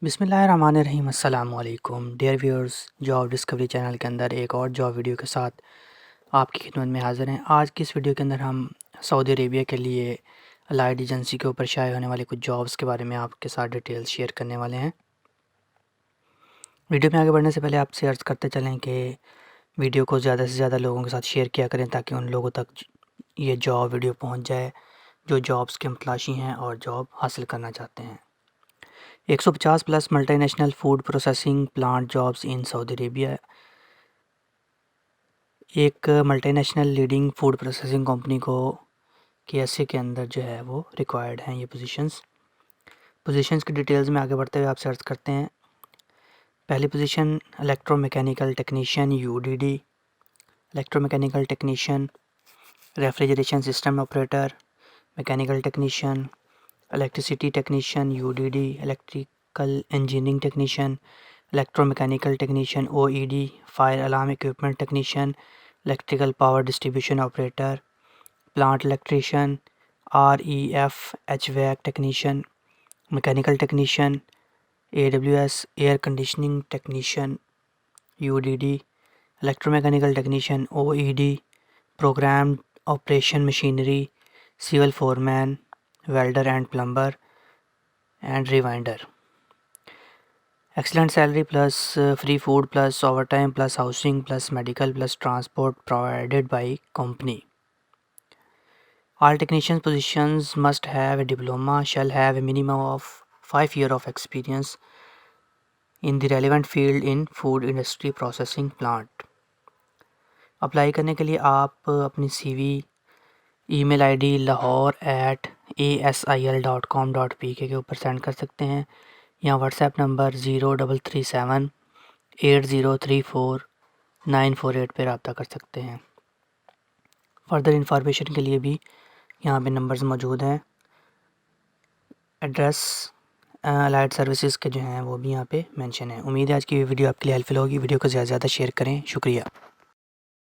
बिस्मिल्लाहिर्रहमानिर्रहीम अस्सलाम वालेकुम dear viewers. Job discovery channel के अंदर एक और जॉब वीडियो के साथ आपकी खिदमत में हाज़िर हैं। आज की इस वीडियो के अंदर हम सऊदी अरेबिया के लिए अलाइड एजेंसी के ऊपर शाये होने वाले कुछ जॉब्स के बारे में आपके साथ डिटेल्स शेयर करने वाले हैं। वीडियो में आगे बढ़ने से पहले आपसे अर्ज़ करते चलें कि वीडियो को ज़्यादा से ज़्यादा लोगों के साथ शेयर किया करें ताकि उन लोगों तक ये जॉब वीडियो पहुँच जाए जो जॉब्स के मुतलाशी हैं और जॉब हासिल करना चाहते हैं। 150 plus multinational food processing plant jobs in Saudi Arabia. एक multinational leading food processing company को KSA के अंदर जो है वो रिक्वायर्ड हैं ये पोजीशंस की डिटेल्स में आगे बढ़ते हुए आप सर्च करते हैं। पहली position electromechanical technician UDD, electromechanical technician, refrigeration system operator, mechanical technician, electricity technician UDD, electrical engineering technician, electromechanical technician OED, fire alarm equipment technician, electrical power distribution operator, plant electrician, REF HVAC technician, mechanical technician, AWS air conditioning technician UDD, electromechanical technician OED, program operation machinery, civil foreman, welder and plumber and rewinder. Excellent salary plus free food plus over time plus housing plus medical plus transport provided by company. All technicians positions must have a diploma, shall have a minimum of 5 years of experience in the relevant field in food industry processing plant। Apply करने के लिए आप अपनी CV email ID lahore@asil.com.pk के ऊपर send कर सकते हैं या व्हाट्सएप नंबर 03378034 पर रब्ता कर सकते हैं। फर्दर इंफॉर्मेशन के लिए भी यहाँ पे नंबर्स मौजूद हैं। एड्रेस अलाइड सर्विसेज के जो हैं वो भी यहाँ पे मेंशन है। उम्मीद है आज की वीडियो आपके लिए हेल्पफुल होगी। वीडियो को ज़्यादा से ज़्यादा शेयर करें। शुक्रिया।